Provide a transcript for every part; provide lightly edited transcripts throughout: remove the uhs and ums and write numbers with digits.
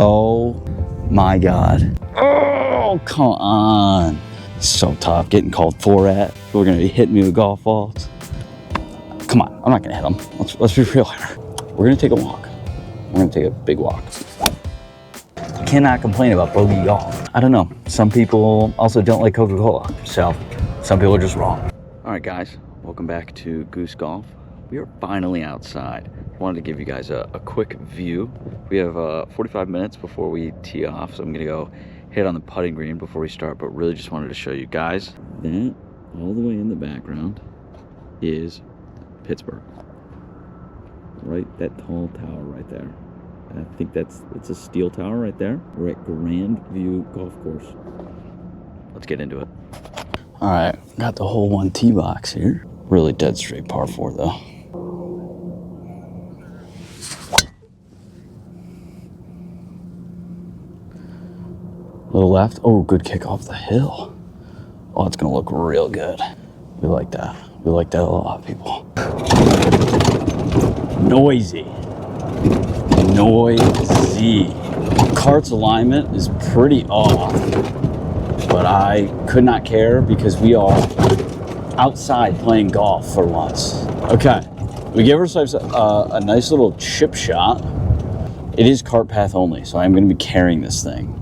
Oh my God. Oh, come on. So tough getting called for that. We're gonna be hitting me with golf balls. Come on, I'm not gonna hit them. Let's be real here. We're gonna take a walk. We're gonna take a big walk. Cannot complain about bogey golf. I don't know. Some people also don't like Coca-Cola. So some people are just wrong. All right, guys, welcome back to Goose Golf. We are finally outside. Wanted to give you guys a quick view. We have 45 minutes before we tee off, so I'm gonna go hit on the putting green before we start, but really just wanted to show you guys that all the way in the background is Pittsburgh. Right, that tall tower right there. I think it's a steel tower right there. We're at Grand View Golf Course. Let's get into it. All right, got the hole 1 tee box here. Really dead straight par 4 though. Little left. Oh, good kick off the hill. Oh, it's gonna look real good. We like that. We like that a lot, people. Noisy. Noisy. Cart's alignment is pretty off, but I could not care because we are outside playing golf for once. Okay, we gave ourselves a nice little chip shot. It is cart path only, so I'm gonna be carrying this thing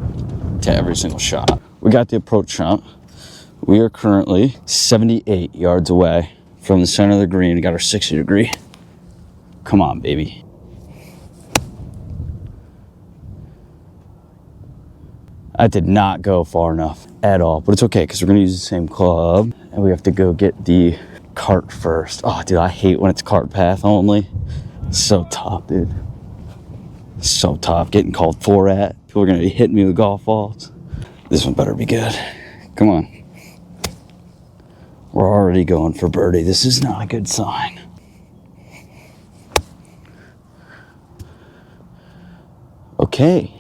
to every single shot. We got the approach shot. We are currently 78 yards away from the center of the green. We got our 60 degree. Come on, baby. I did not go far enough at all, but it's okay because we're gonna use the same club and we have to go get the cart first. Oh, dude, I hate when it's cart path only. It's so tough, dude. So tough getting called for that. People are gonna be hitting me with golf balls. This one better be good. Come on. We're already going for birdie. This is not a good sign. Okay.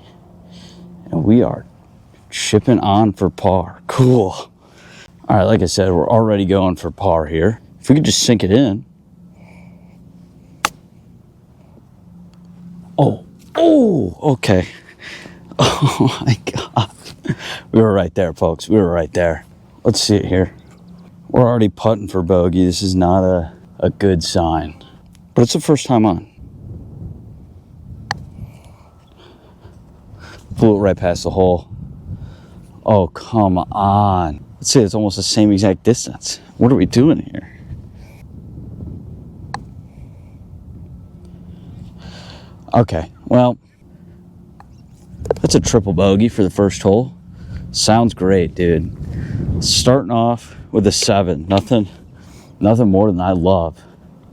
And we are chipping on for par. Cool. All right, like I said, we're already going for par here. If we could just sink it in. Oh, okay. Oh my God. We were right there, folks. We were right there. Let's see it here. We're already putting for bogey. This is not a good sign, but it's the first time on. Flew it right past the hole. Oh, come on. Let's say it's almost the same exact distance. What are we doing here? Okay, well, that's a triple bogey for the first hole. Sounds great, dude. Starting off with a 7. Nothing more than I love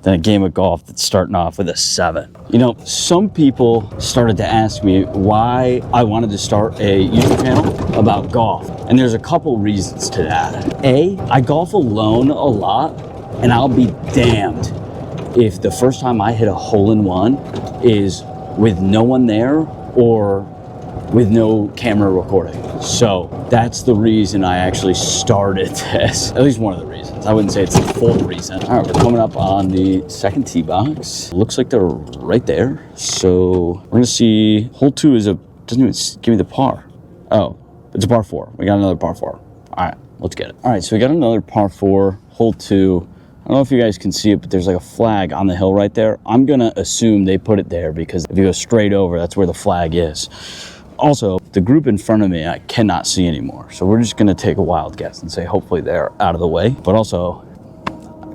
than a game of golf that's starting off with a 7. You know, some people started to ask me why I wanted to start a YouTube channel about golf. And there's a couple reasons to that. A, I golf alone a lot, and I'll be damned if the first time I hit a hole-in-one is with no one there or with no camera recording. So that's the reason I actually started this. At least one of the reasons. I wouldn't say it's the full reason. All right, we're coming up on the second tee box. Looks like they're right there. So we're gonna see, hole 2 doesn't even give me the par. Oh, it's a par 4. We got another par 4. All right, let's get it. All right, so we got another par 4, hole 2. I don't know if you guys can see it, but there's like a flag on the hill right there. I'm gonna assume they put it there because if you go straight over, that's where the flag is. Also, the group in front of me, I cannot see anymore. So we're just gonna take a wild guess and say hopefully they're out of the way. But also,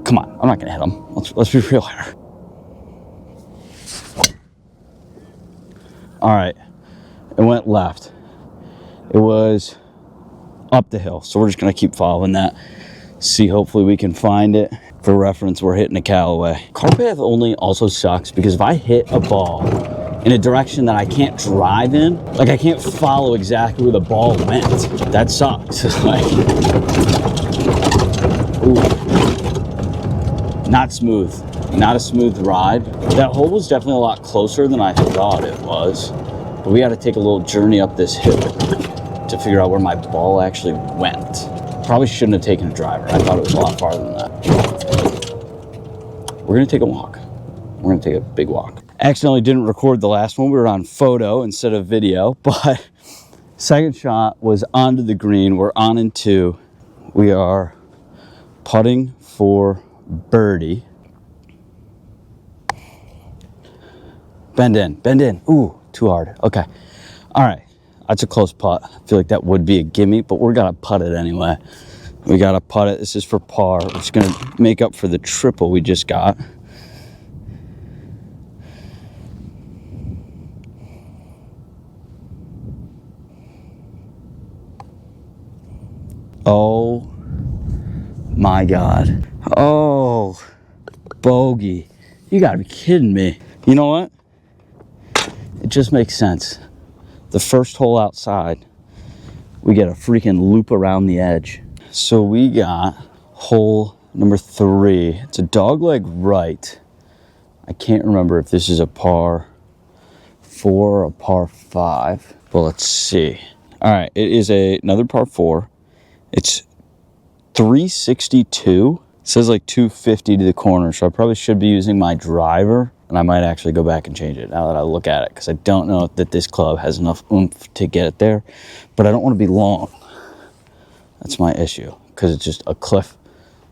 come on, I'm not gonna hit them. Let's be real here. All right, it went left. It was up the hill. So we're just gonna keep following that. See, hopefully we can find it. For reference, we're hitting a Callaway. Cart path only also sucks because if I hit a ball in a direction that I can't drive in, like I can't follow exactly where the ball went, that sucks. Like, ooh. Not smooth. Not a smooth ride. That hole was definitely a lot closer than I thought it was. But we had to take a little journey up this hill to figure out where my ball actually went. Probably shouldn't have taken a driver. I thought it was a lot farther than that. We're gonna take a walk. We're gonna take a big walk. Accidentally didn't record the last one. We were on photo instead of video, but second shot was onto the green. We're on in 2. We are putting for birdie. Bend in. Ooh, too hard. Okay. All right. That's a close putt. I feel like that would be a gimme, but we're gonna putt it anyway. We gotta putt it. This is for par. We're just gonna make up for the triple we just got. Oh my God. Oh, bogey. You gotta be kidding me. You know what? It just makes sense. The first hole outside, we get a freaking loop around the edge. So we got hole number 3. It's a dogleg right. I can't remember if this is a par 4 or a par 5. Well, let's see. All right, it is another par 4. It's 362. It says like 250 to the corner, so I probably should be using my driver, and I might actually go back and change it now that I look at it, because I don't know that this club has enough oomph to get it there, but I don't want to be long. That's my issue, because it's just a cliff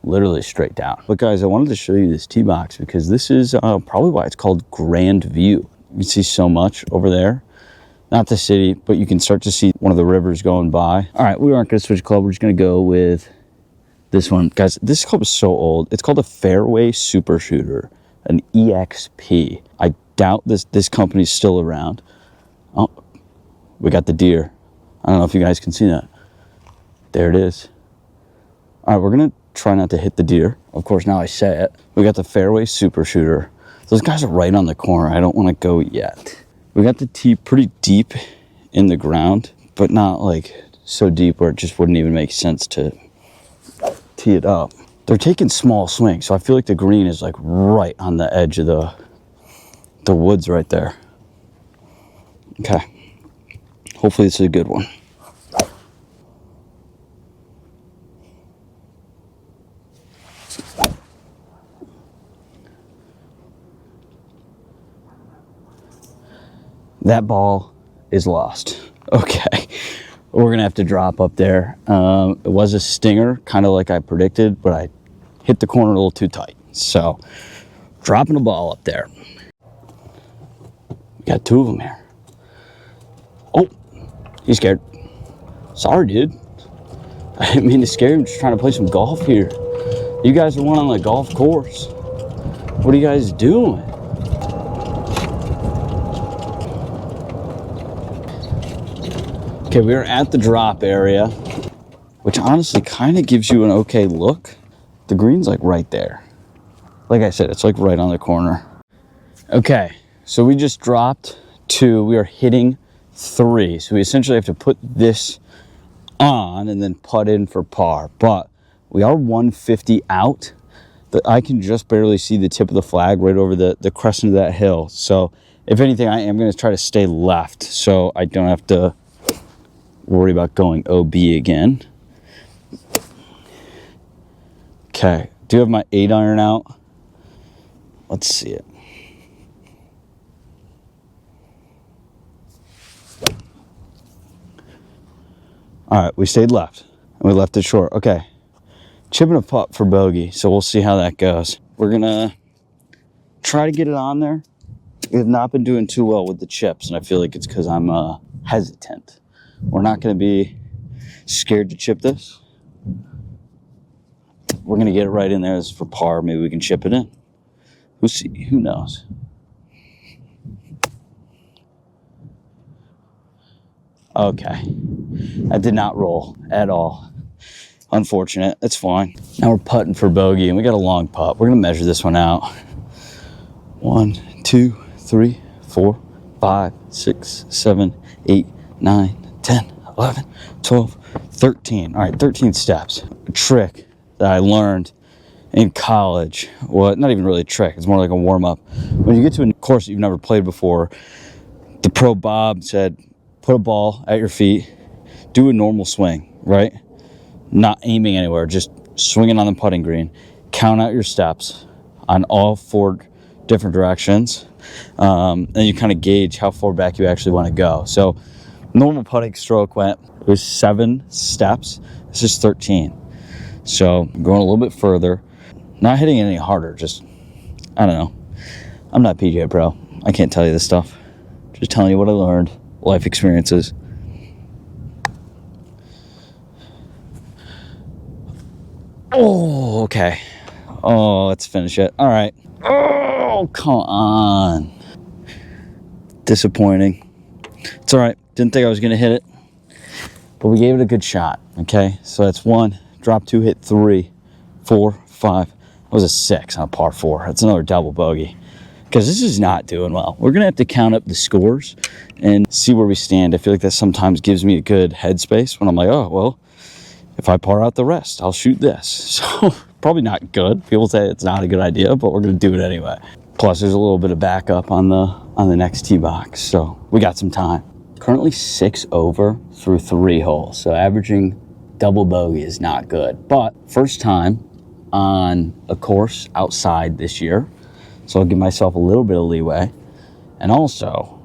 literally straight down. But guys, I wanted to show you this tee box because this is probably why it's called Grand View. You can see so much over there. Not the city, but you can start to see one of the rivers going by. All right, we aren't going to switch club. We're just going to go with this one. Guys, this club is so old. It's called a Fairway Super Shooter, an EXP. I doubt this company's still around. Oh, we got the deer. I don't know if you guys can see that. There it is. All right, we're going to try not to hit the deer. Of course, now I say it. We got the Fairway Super Shooter. Those guys are right on the corner. I don't want to go yet. We got the tee pretty deep in the ground, but not like so deep where it just wouldn't even make sense to tee it up. They're taking small swings, so I feel like the green is like right on the edge of the woods right there. Okay. Hopefully this is a good one. That ball is lost. Okay, we're gonna have to drop up there. It was a stinger, kind of like I predicted, but I hit the corner a little too tight. So, dropping a ball up there. We got 2 of them here. Oh, he's scared. Sorry, dude. I didn't mean to scare him, just trying to play some golf here. You guys are one on the golf course. What are you guys doing? Okay, we are at the drop area, which honestly kind of gives you an okay look. The green's like right there. Like I said, it's like right on the corner. Okay, so we just dropped 2. We are hitting 3. So we essentially have to put this on and then putt in for par. But we are 150 out. I can just barely see the tip of the flag right over the crescent of that hill. So if anything, I am going to try to stay left so I don't have to worry about going OB again. Okay, do you have my 8-iron out? Let's see it. All right, we stayed left and we left it short. Okay, chipping a putt for bogey, so we'll see how that goes. We're gonna try to get it on there. We've not been doing too well with the chips, and I feel like it's because I'm hesitant. We're not going to be scared to chip this. We're going to get it right in there. This is for par. Maybe we can chip it in. We'll see. Who knows? Okay. That did not roll at all. Unfortunate. That's fine. Now we're putting for bogey, and we got a long putt. We're going to measure this one out. 1, 2, 3, 4, 5, 6, 7, 8, 9, 10, 11, 12, 13. All right, 13 steps. A trick that I learned in college. Well, not even really a trick. It's more like a warm-up. When you get to a course that you've never played before, the pro Bob said, put a ball at your feet, do a normal swing, right? Not aiming anywhere, just swinging on the putting green. Count out your steps on all 4 different directions. And you kind of gauge how far back you actually want to go. So normal putting stroke it was 7 steps. This is 13. So I'm going a little bit further, not hitting it any harder, just, I don't know. I'm not PGA Pro. I can't tell you this stuff. Just telling you what I learned, life experiences. Oh, okay. Oh, let's finish it. All right. Oh, come on. Disappointing. It's all right. Didn't think I was going to hit it, but we gave it a good shot. Okay. So that's 1, drop 2, hit 3, 4, 5. That was a 6 on a par 4. That's another double bogey because this is not doing well. We're going to have to count up the scores and see where we stand. I feel like that sometimes gives me a good headspace when I'm like, oh, well, if I par out the rest, I'll shoot this. So probably not good. People say it's not a good idea, but we're going to do it anyway. Plus, there's a little bit of backup on the next tee box, so we got some time. Currently 6 over through 3 holes, so averaging double bogey is not good. But first time on a course outside this year, so I'll give myself a little bit of leeway. And also,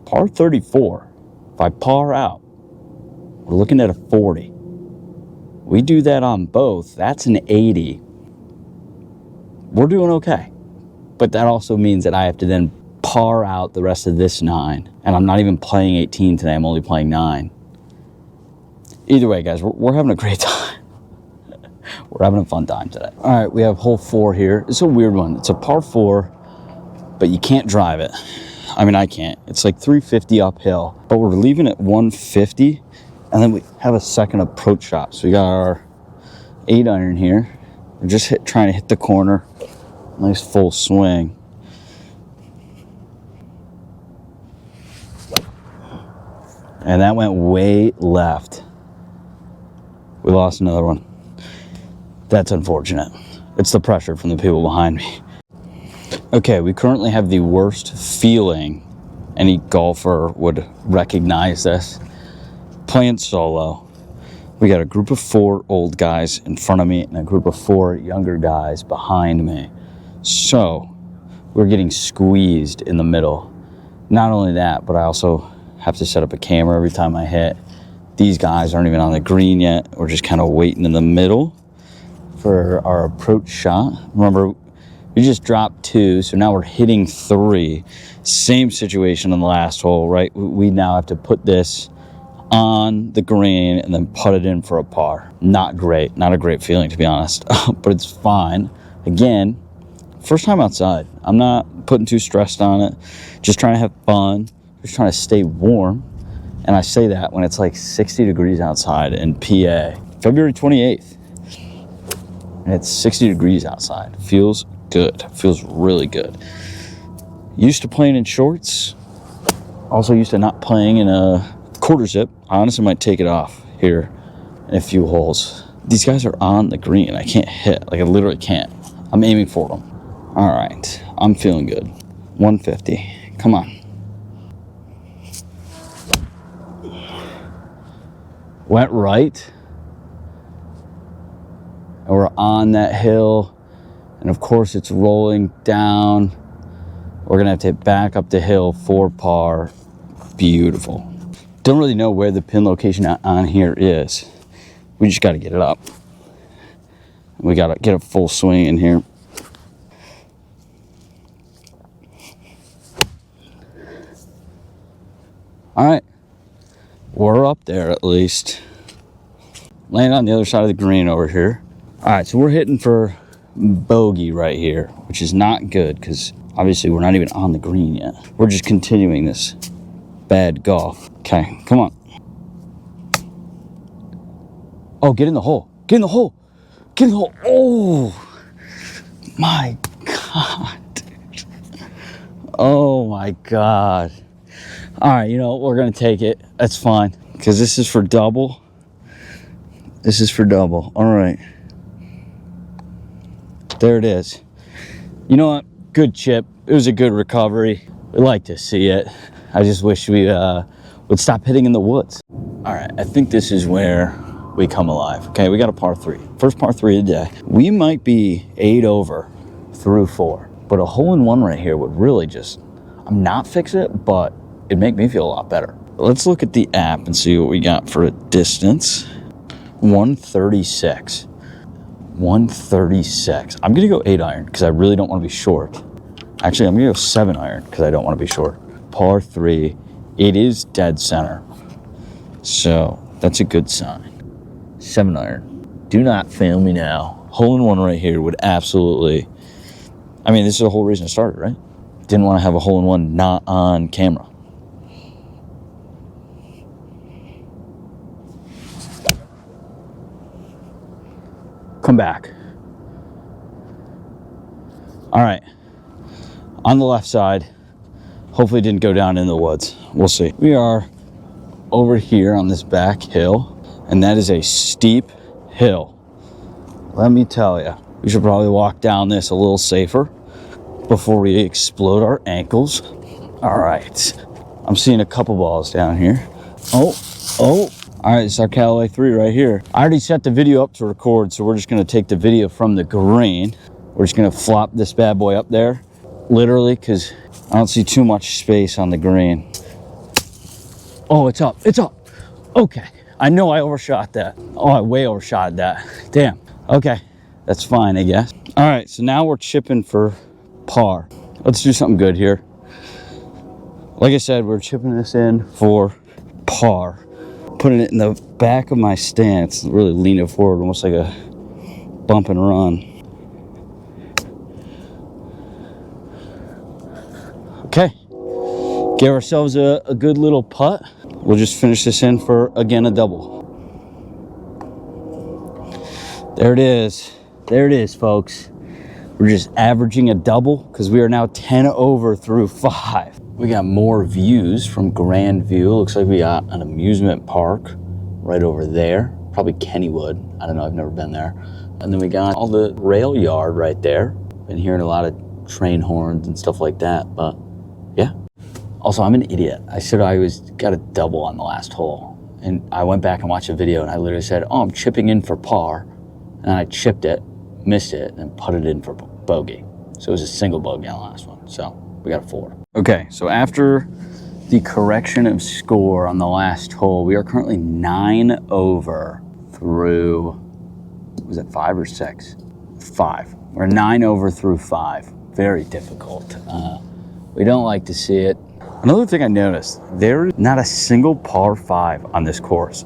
par 34, if I par out, we're looking at a 40. We do that on both, that's an 80. We're doing okay. But that also means that I have to then par out the rest of this 9. And I'm not even playing 18 today, I'm only playing 9. Either way, guys, we're having a great time. We're having a fun time today. All right, we have hole 4 here. It's a weird one. It's a par 4, but you can't drive it. I mean, I can't. It's like 350 uphill, but we're leaving at 150. And then we have a second approach shot. So we got our 8-iron here. We're just trying to hit the corner. Nice full swing. And that went way left. We lost another one. That's unfortunate. It's the pressure from the people behind me. Okay, we currently have the worst feeling. Any golfer would recognize this. Playing solo. We got a group of 4 old guys in front of me and a group of 4 younger guys behind me. So we're getting squeezed in the middle. Not only that, but I also have to set up a camera every time I hit. These guys aren't even on the green yet. We're just kind of waiting in the middle for our approach shot. Remember, we just dropped 2, so now we're hitting 3. Same situation in the last hole, right? We now have to put this on the green and then put it in for a par. Not great. Not a great feeling, to be honest. But it's fine. Again, first time outside. I'm not putting too stressed on it. Just trying to have fun. Just trying to stay warm. And I say that when it's like 60 degrees outside in PA. February 28th. And it's 60 degrees outside. Feels good. Feels really good. Used to playing in shorts. Also used to not playing in a quarter zip. I honestly might take it off here in a few holes. These guys are on the green. I can't hit. Like, I literally can't. I'm aiming for them. All right. I'm feeling good. 150. Come on. Went right. And we're on that hill. And of course, it's rolling down. We're going to have to hit back up the hill for par. Beautiful. Don't really know where the pin location on here is. We just got to get it up. We got to get a full swing in here. All right. We're up there at least. Laying on the other side of the green over here. All right, so we're hitting for bogey right here, which is not good because obviously we're not even on the green yet. We're just continuing this bad golf. Okay, come on. Oh, get in the hole. Get in the hole. Get in the hole. Oh, my God. Oh, my God. All right, you know, we're going to take it. That's fine because this is for double. This is for double. All right. There it is. You know what? Good chip. It was a good recovery. We like to see it. I just wish we would stop hitting in the woods. All right, I think this is where we come alive. Okay, we got a par 3. First par 3 of the day. We might be 8 over through 4. But a hole-in-one right here would really just, I'm not fix it, but it'd make me feel a lot better. Let's look at the app and see what we got for a distance. 136. 136. I'm gonna go 8-iron because I really don't want to be short. Actually, I'm gonna go 7-iron because I don't want to be short. Par 3. It is dead center, so that's a good sign. 7-iron. Do not fail me now. Hole-in-one right here would absolutely, I mean, this is the whole reason I started, right? Didn't want to have a hole-in-one not on camera. Come back. All right, on the left side. Hopefully it didn't go down in the woods. We'll see. We are over here on this back hill, and that is a steep hill. Let me tell you, we should probably walk down this a little safer before we explode our ankles. All right, I'm seeing a couple balls down here. Oh. All right, it's our Callaway 3 right here. I already set the video up to record, so we're just gonna take the video from the green. We're just gonna flop this bad boy up there, literally, because I don't see too much space on the green. Oh, it's up, it's up. Okay, I know I overshot that. Oh, I way overshot that. Damn, okay, that's fine, I guess. All right, so now we're chipping for par. Let's do something good here. Like I said, we're chipping this in for par. Putting it in the back of my stance, really leaning forward, almost like a bump and run. Okay, give ourselves a good little putt. We'll just finish this in for, again, a double. There it is. There it is, folks. We're just averaging a double because we are now 10 over through 5. We got more views from Grand View. Looks like we got an amusement park right over there. Probably Kennywood. I don't know, I've never been there. And then we got all the rail yard right there. Been hearing a lot of train horns and stuff like that, but yeah. Also, I'm an idiot. I said I got a double on the last hole. And I went back and watched a video and I literally said, oh, I'm chipping in for par. And I chipped it, missed it, and put it in for bogey. So it was a single bogey on the last one. So we got a 4. Okay, so after the correction of score on the last hole, we are currently 9 over through, was it 5 or 6? 5. We're 9 over through 5. Very difficult. We don't like to see it. Another thing I noticed, there's not a single par 5 on this course,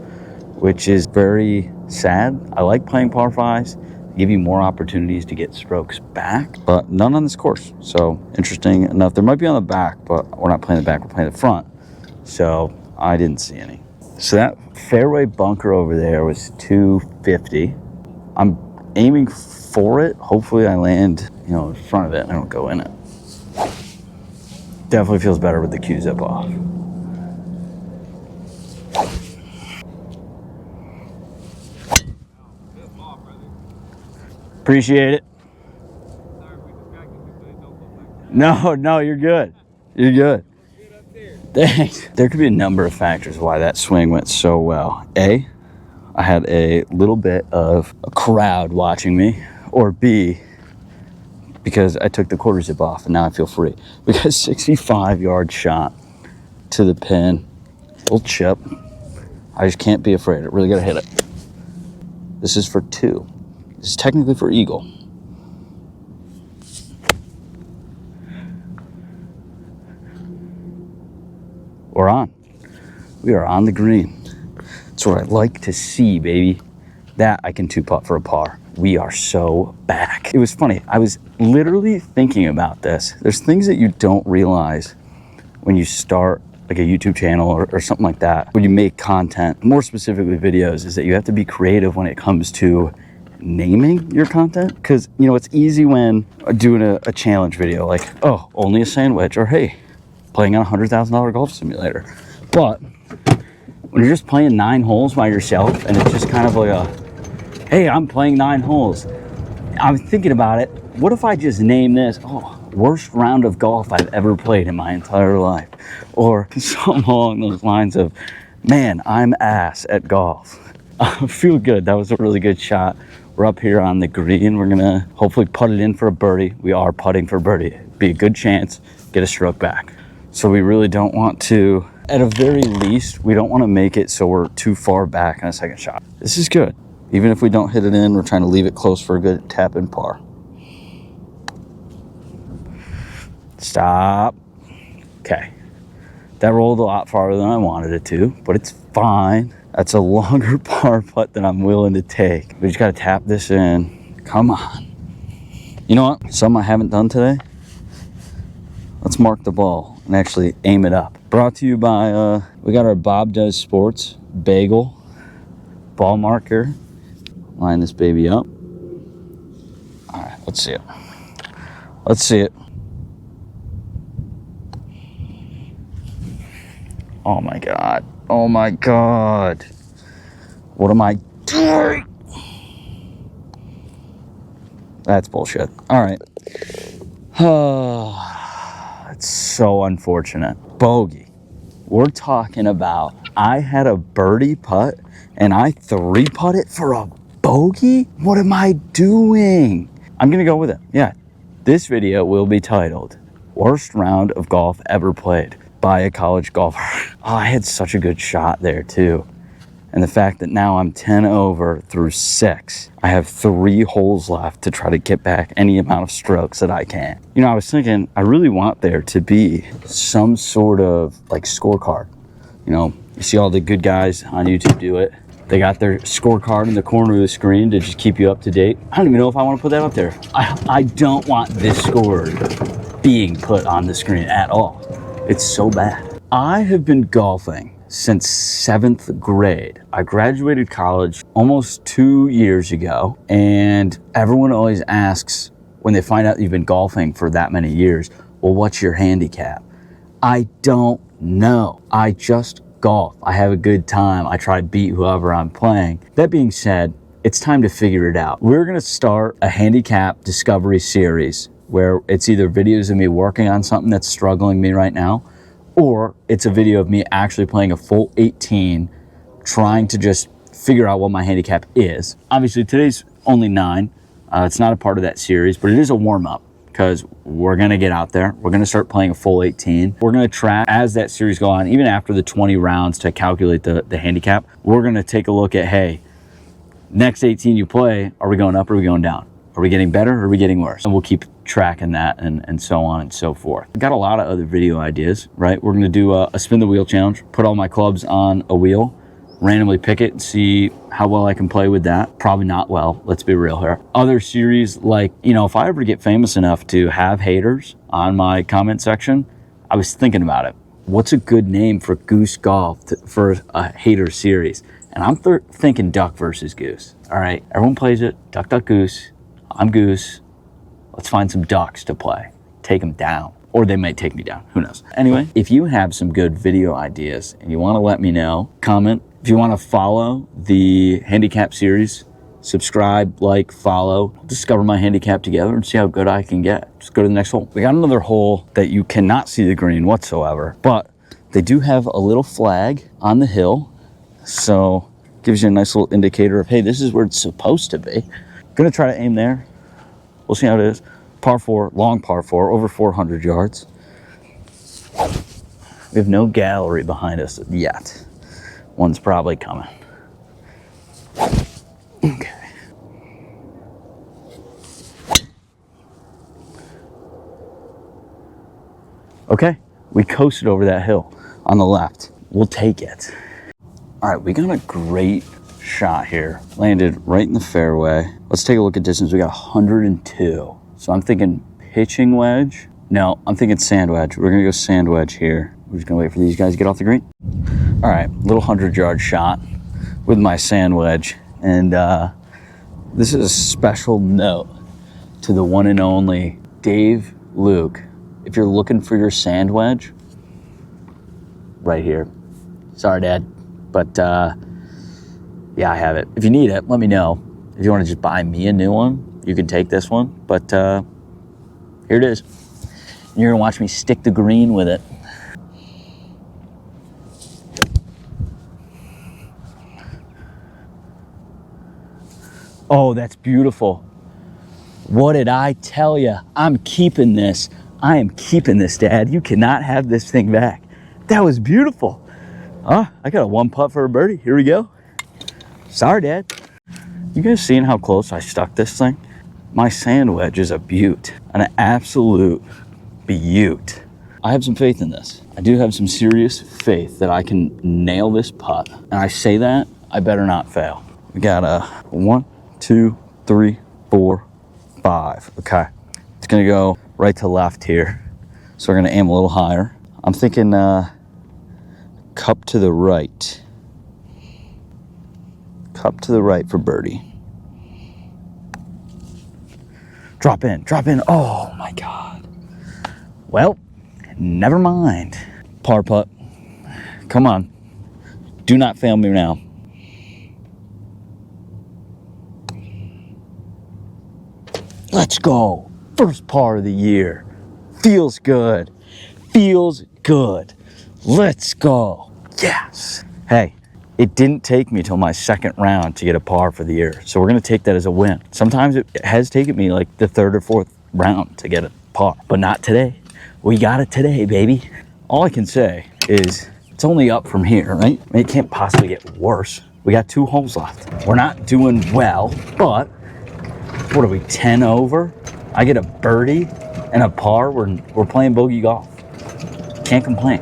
which is very sad. I like playing par 5s. Give you more opportunities to get strokes back, but none on this course. So interesting enough. There might be on the back, but we're not playing the back, we're playing the front. So I didn't see any. So that fairway bunker over there was 250. I'm aiming for it. Hopefully I land, in front of it and I don't go in it. Definitely feels better with the Q-zip off. Appreciate it. No, you're good. You're good. Thanks. There could be a number of factors why that swing went so well. A, I had a little bit of a crowd watching me, or B, because I took the quarter zip off and now I feel free. We got a 65-yard shot to the pin. Little chip. I just can't be afraid. I really gotta hit it. This is for 2. This is technically for eagle. We're on. We are on the green. That's what I like to see, baby. That I can 2-putt for a par. We are so back. It was funny. I was literally thinking about this. There's things that you don't realize when you start like a YouTube channel or something like that. When you make content, more specifically videos, is that you have to be creative when it comes to naming your content. Because, it's easy when doing a challenge video, like, oh, only a sandwich, or hey, playing on a $100,000 golf simulator. But when you're just playing 9 holes by yourself, and it's just kind of like a, hey, I'm playing 9 holes. I'm thinking about it. What if I just name this, worst round of golf I've ever played in my entire life? Or something along those lines of, man, I'm ass at golf. I feel good. That was a really good shot. We're up here on the green. We're gonna hopefully putt it in for a birdie. We are putting for birdie. Be a good chance, get a stroke back. So we really don't want to, at a very least, we don't want to make it so we're too far back on a second shot. This is good. Even if we don't hit it in, we're trying to leave it close for a good tap in par. Stop. Okay. That rolled a lot farther than I wanted it to, but it's fine. That's a longer par putt than I'm willing to take. We just got to tap this in. Come on. You know what? Something I haven't done today. Let's mark the ball and actually aim it up. Brought to you by, we got our Bob Does Sports bagel ball marker. Line this baby up. All right, let's see it. Let's see it. Oh my God. Oh my God. What am I doing? That's bullshit. All right. It's so unfortunate. Bogey. We're talking about, I had a birdie putt and I 3-putt it for a bogey? What am I doing? I'm gonna go with it. Yeah. This video will be titled, Worst Round of Golf Ever Played by a College Golfer. Oh, I had such a good shot there too. And the fact that now I'm 10 over through 6, I have 3 holes left to try to get back any amount of strokes that I can. You know, I was thinking, I really want there to be some sort of like scorecard. You know, you see all the good guys on YouTube do it. They got their scorecard in the corner of the screen to just keep you up to date. I don't even know if I want to put that up there. I don't want this score being put on the screen at all. It's so bad. I have been golfing since 7th grade. I graduated college almost 2 years ago, and everyone always asks when they find out you've been golfing for that many years, well, what's your handicap? I don't know. I just golf. I have a good time. I try to beat whoever I'm playing. That being said, it's time to figure it out. We're gonna start a handicap discovery series where it's either videos of me working on something that's struggling me right now, or it's a video of me actually playing a full 18, trying to just figure out what my handicap is. Obviously, today's only 9. It's not a part of that series, but it is a warm-up because we're gonna get out there. We're gonna start playing a full 18. We're gonna track as that series goes on, even after the 20 rounds to calculate the handicap. We're gonna take a look at, hey, next 18 you play, are we going up or are we going down? Are we getting better or are we getting worse? And we'll keep tracking that and so on and so forth. I've got a lot of other video ideas, right? We're gonna do a spin the wheel challenge, put all my clubs on a wheel, randomly pick it and see how well I can play with that. Probably not well, let's be real here. Other series like, you know, if I ever get famous enough to have haters on my comment section, I was thinking about it. What's a good name for Goose Golf for a hater series? And I'm thinking duck versus goose. All right, everyone plays it, duck, duck, goose. I'm goose. Let's find some ducks to play. Take them down. Or they might take me down. Who knows? Anyway, if you have some good video ideas and you want to let me know, comment. If you want to follow the handicap series, subscribe, like, follow. Discover my handicap together and see how good I can get. Just go to the next hole. We got another hole that you cannot see the green whatsoever, but they do have a little flag on the hill. So gives you a nice little indicator of, hey, this is where it's supposed to be. Gonna try to aim there. We'll see how it is. Par 4, long par 4, over 400 yards. We have no gallery behind us yet. One's probably coming. Okay. Okay, we coasted over that hill on the left. We'll take it. All right, we got a great shot here. Landed right in the fairway. Let's take a look at distance. We got 102. So I'm thinking pitching wedge. No, I'm thinking sand wedge. We're gonna go sand wedge here. We're just gonna wait for these guys to get off the green. All right, little 100-yard shot with my sand wedge. And this is a special note to the one and only Dave Luke. If you're looking for your sand wedge, right here. Sorry, Dad, but yeah, I have it. If you need it, let me know. If you want to just buy me a new one, you can take this one. But here it is. And you're gonna watch me stick the green with it. Oh, that's beautiful. What did I tell you? I'm keeping this. I am keeping this, Dad. You cannot have this thing back. That was beautiful. I got a 1 putt for a birdie. Here we go. Sorry, Dad. You guys seeing how close I stuck this thing? My sand wedge is a beaut, an absolute beaut. I have some faith in this. I do have some serious faith that I can nail this putt. And I say that, I better not fail. We got a 1, 2, 3, 4, 5. Okay. It's gonna go right to left here. So we're gonna aim a little higher. I'm thinking cup to the right. Cup to the right for birdie. Drop in, drop in. Oh my God. Well, never mind. Par putt. Come on. Do not fail me now. Let's go. First par of the year. Feels good. Feels good. Let's go. Yes. Hey, it didn't take me till my second round to get a par for the year. So we're going to take that as a win. Sometimes it has taken me like the third or fourth round to get a par, but not today. We got it today, baby. All I can say is it's only up from here, right? I mean, it can't possibly get worse. We got 2 holes left. We're not doing well, but what are we, 10 over? I get a birdie and a par. We're playing bogey golf. Can't complain.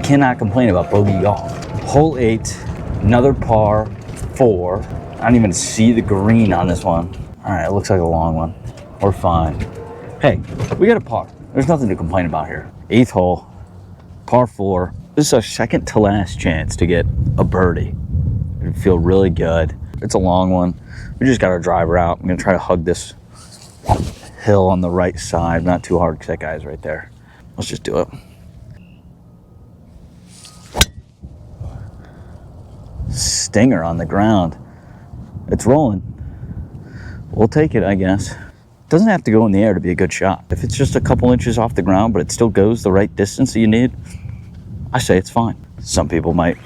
Cannot complain about bogey golf. Hole 8, another par, 4. I don't even see the green on this one. All right, it looks like a long one. We're fine. Hey, we got a par. There's nothing to complain about here. 8th hole, par 4. This is our second to last chance to get a birdie. It'd feel really good. It's a long one. We just got our driver out. I'm gonna try to hug this hill on the right side. Not too hard because that guy's right there. Let's just do it. Stinger on the ground. It's rolling. We'll take it, I guess. Doesn't have to go in the air to be a good shot. If it's just a couple inches off the ground, but it still goes the right distance that you need, I say it's fine. Some people might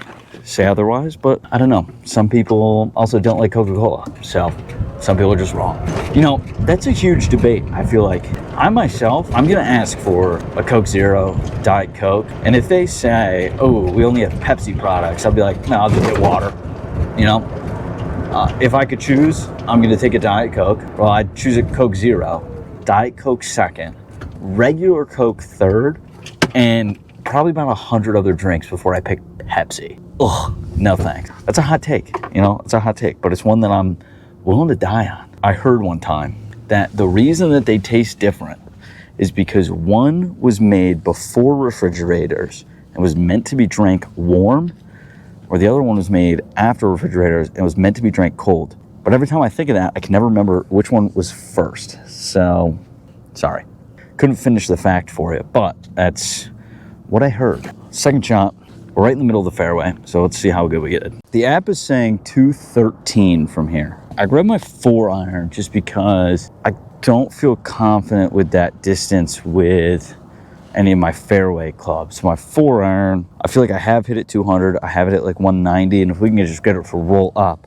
say otherwise, but I don't know. Some people also don't like Coca-Cola, so some people are just wrong. You know, that's a huge debate. I feel like I'm gonna ask for a Coke Zero, Diet Coke, and if they say, oh, we only have Pepsi products, I'll be like, no, I'll just get water, you know? If I could choose, I'm gonna take a Diet Coke. Well, I'd choose a Coke Zero, Diet Coke second, regular Coke third, and probably about 100 other drinks before I pick Pepsi. Ugh, no thanks. That's a hot take, you know, it's a hot take, but it's one that I'm willing to die on. I heard one time that the reason that they taste different is because one was made before refrigerators and was meant to be drank warm, or the other one was made after refrigerators and was meant to be drank cold. But every time I think of that, I can never remember which one was first. So, sorry. Couldn't finish the fact for you, but that's what I heard. Second shot, we're right in the middle of the fairway, so let's see how good we get it. The app is saying 213 from here. I grabbed my 4-iron just because I don't feel confident with that distance with any of my fairway clubs. My 4-iron, I feel like I have hit it 200. I have it at like 190, and if we can just get it for roll up.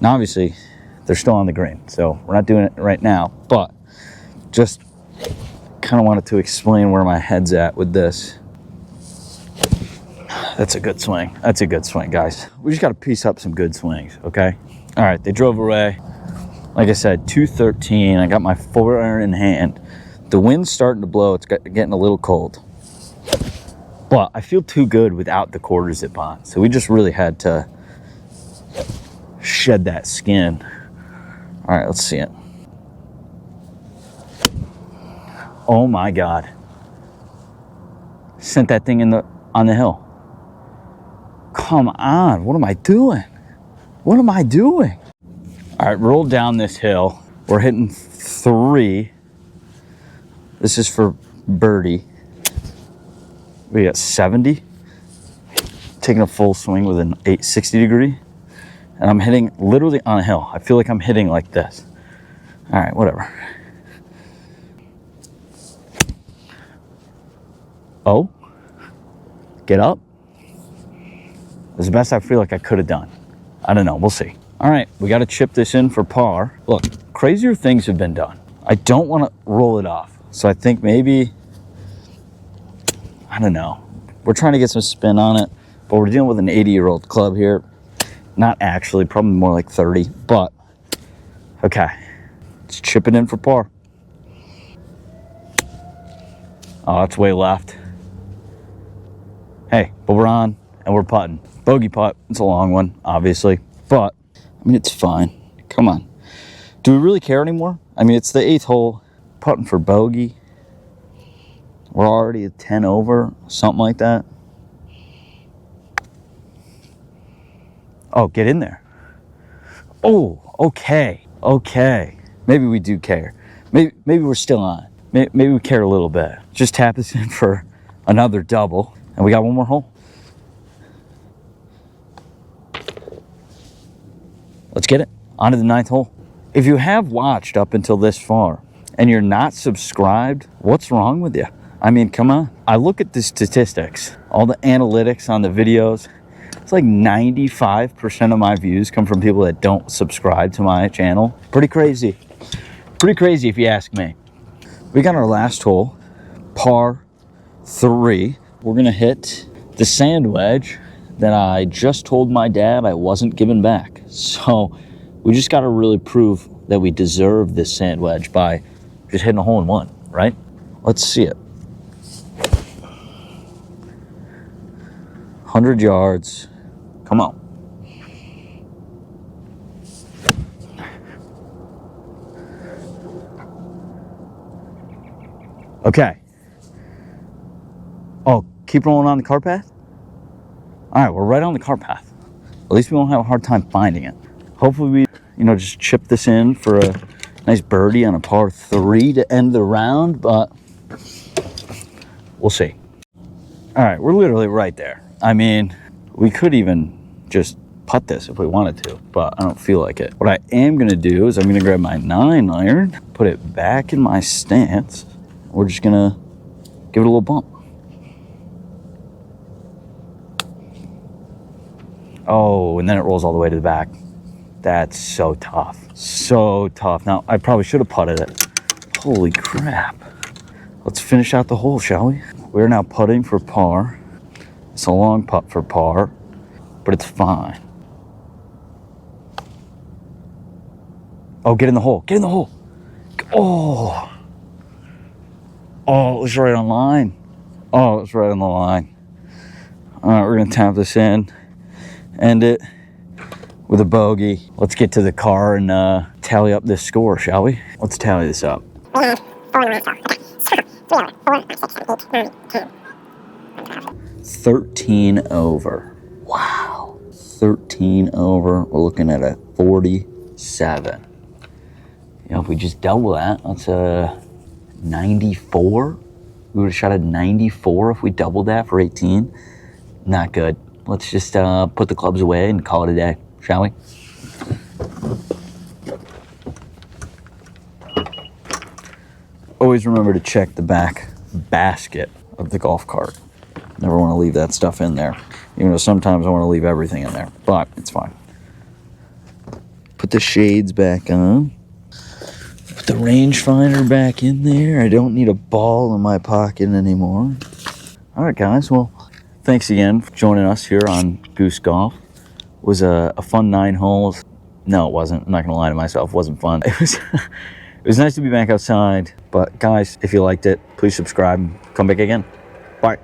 Now, obviously, they're still on the green, so we're not doing it right now, but just kind of wanted to explain where my head's at with this. That's a good swing. That's a good swing, guys. We just got to piece up some good swings, okay? All right, they drove away. Like I said, 213. I got my 4-iron in hand. The wind's starting to blow. It's getting a little cold. But I feel too good without the quarter zip on. So we just really had to shed that skin. All right, let's see it. Oh my God. Sent that thing on the hill. Come on, what am I doing? What am I doing? All right, roll down this hill. We're hitting 3. This is for birdie. We got 70. Taking a full swing with an 860 degree. And I'm hitting literally on a hill. I feel like I'm hitting like this. All right, whatever. Oh, get up. It's the best I feel like I could have done. I don't know, we'll see. All right, we got to chip this in for par. Look, crazier things have been done. I don't want to roll it off. So I think maybe, I don't know. We're trying to get some spin on it, but we're dealing with an 80-year-old club here. Not actually, probably more like 30, but okay. Let's chip it in for par. Oh, it's way left. Hey, but we're on and we're putting. Bogey putt. It's a long one, obviously, but I mean, it's fine. Come on. Do we really care anymore? I mean, it's the 8th hole, putting for bogey. We're already at 10 over, something like that. Oh, get in there. Oh, okay. Okay. Maybe we do care. Maybe we're still on. Maybe we care a little bit. Just tap this in for another double. And we got one more hole. Let's get it. On to the 9th hole. If you have watched up until this far and you're not subscribed, what's wrong with you? I mean, come on. I look at the statistics, all the analytics on the videos. It's like 95% of my views come from people that don't subscribe to my channel. Pretty crazy. Pretty crazy if you ask me. We got our last hole, par 3. We're gonna hit the sand wedge that I just told my dad I wasn't giving back. So we just gotta really prove that we deserve this sand wedge by just hitting a hole in one, right? Let's see it. 100 yards. Come on. Okay. Oh, keep rolling on the car path? All right, we're right on the car path. At least we won't have a hard time finding it. Hopefully we, just chip this in for a nice birdie on a par 3 to end the round, but we'll see. All right, we're literally right there. I mean, we could even just putt this if we wanted to, but I don't feel like it. What I am gonna do is I'm gonna grab my 9-iron, put it back in my stance. We're just gonna give it a little bump. Oh, and then it rolls all the way to the back. That's so tough. So tough. Now, I probably should have putted it. Holy crap. Let's finish out the hole, shall we? We're now putting for par. It's a long putt for par, but it's fine. Oh, get in the hole. Get in the hole. Oh. Oh, it was right on line. Oh, it was right on the line. All right, we're going to tap this in. End it with a bogey. Let's get to the car and tally up this score, shall we? Let's tally this up. 13 over. Wow. 13 over. We're looking at a 47. If we just double that, that's a 94. We would have shot at 94 if we doubled that for 18. Not good. Let's just put the clubs away and call it a day, shall we? Always remember to check the back basket of the golf cart. Never want to leave that stuff in there. Even though sometimes I want to leave everything in there, but it's fine. Put the shades back on. Put the rangefinder back in there. I don't need a ball in my pocket anymore. All right, guys. Well, thanks again for joining us here on Goose Golf. It was a fun 9 holes. No, it wasn't. I'm not going to lie to myself. It wasn't fun. It was nice to be back outside. But guys, if you liked it, please subscribe and come back again. Bye.